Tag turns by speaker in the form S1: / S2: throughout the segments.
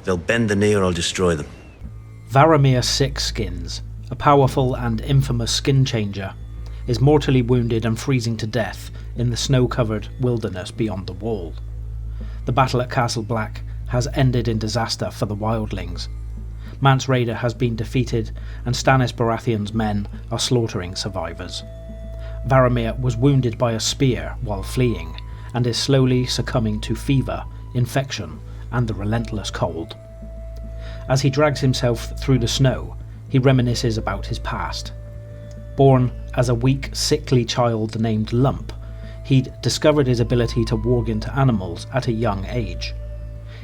S1: They'll bend the knee or I'll destroy them.
S2: Varamyr Sixskins, a powerful and infamous skin changer, is mortally wounded and freezing to death in the snow-covered wilderness beyond the wall. The battle at Castle Black has ended in disaster for the wildlings. Mance Rayder has been defeated and Stannis Baratheon's men are slaughtering survivors. Varamyr was wounded by a spear while fleeing and is slowly succumbing to fever, infection and the relentless cold. As he drags himself through the snow, he reminisces about his past. Born as a weak, sickly child named Lump, he'd discovered his ability to warg into animals at a young age.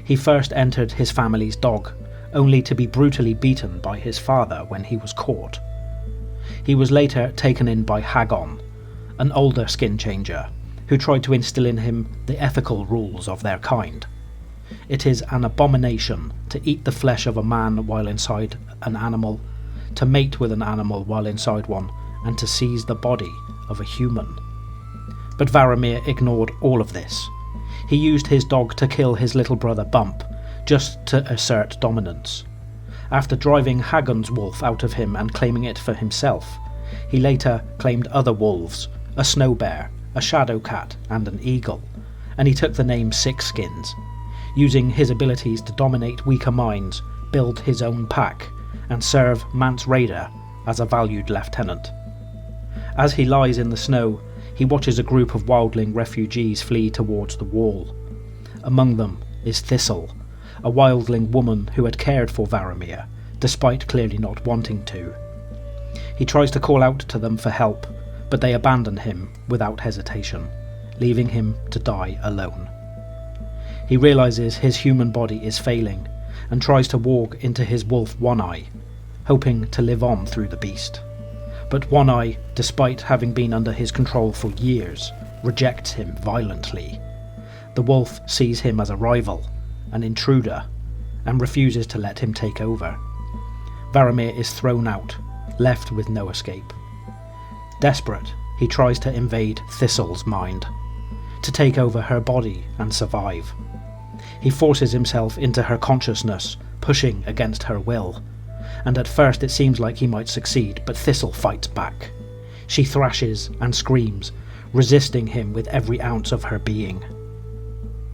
S2: He first entered his family's dog, only to be brutally beaten by his father when he was caught. He was later taken in by Hagon, an older skin changer, who tried to instill in him the ethical rules of their kind. It is an abomination to eat the flesh of a man while inside an animal, to mate with an animal while inside one, and to seize the body of a human. But Varamyr ignored all of this. He used his dog to kill his little brother Bump, just to assert dominance. After driving Hagon's wolf out of him and claiming it for himself, he later claimed other wolves, a snow bear, a shadow cat and an eagle, and he took the name Sixskins, using his abilities to dominate weaker minds, build his own pack, and serve Mance Rayder as a valued lieutenant. As he lies in the snow, he watches a group of wildling refugees flee towards the wall. Among them is Thistle, a wildling woman who had cared for Varamyr, despite clearly not wanting to. He tries to call out to them for help, but they abandon him without hesitation, leaving him to die alone. He realises his human body is failing, and tries to walk into his wolf One Eye, hoping to live on through the beast. But One Eye, despite having been under his control for years, rejects him violently. The wolf sees him as a rival, an intruder, and refuses to let him take over. Varamyr is thrown out, left with no escape. Desperate, he tries to invade Thistle's mind, to take over her body and survive. He forces himself into her consciousness, pushing against her will, and at first it seems like he might succeed, but Thistle fights back. She thrashes and screams, resisting him with every ounce of her being.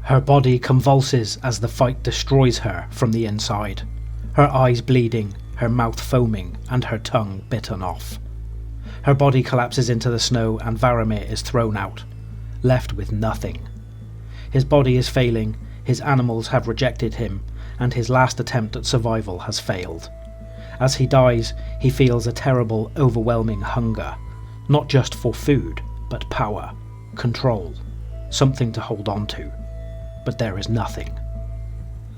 S2: Her body convulses as the fight destroys her from the inside, her eyes bleeding, her mouth foaming, and her tongue bitten off. Her body collapses into the snow and Varamyr is thrown out, left with nothing. His body is failing, his animals have rejected him, and his last attempt at survival has failed. As he dies, he feels a terrible, overwhelming hunger, not just for food, but power, control, something to hold on to. But there is nothing.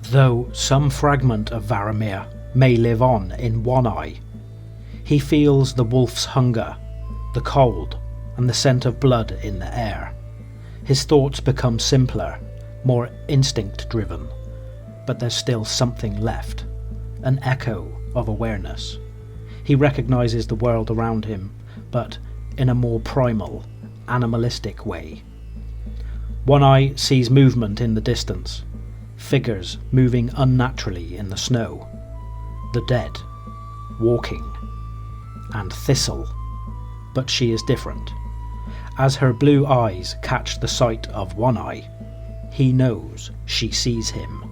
S2: Though some fragment of Varamyr may live on in One Eye, he feels the wolf's hunger, the cold, and the scent of blood in the air. His thoughts become simpler, more instinct-driven, but there's still something left, an echo of awareness. He recognises the world around him, but in a more primal, animalistic way. One Eye sees movement in the distance, figures moving unnaturally in the snow, the dead, walking, and Thistle, but she is different. As her blue eyes catch the sight of One Eye, he knows she sees him.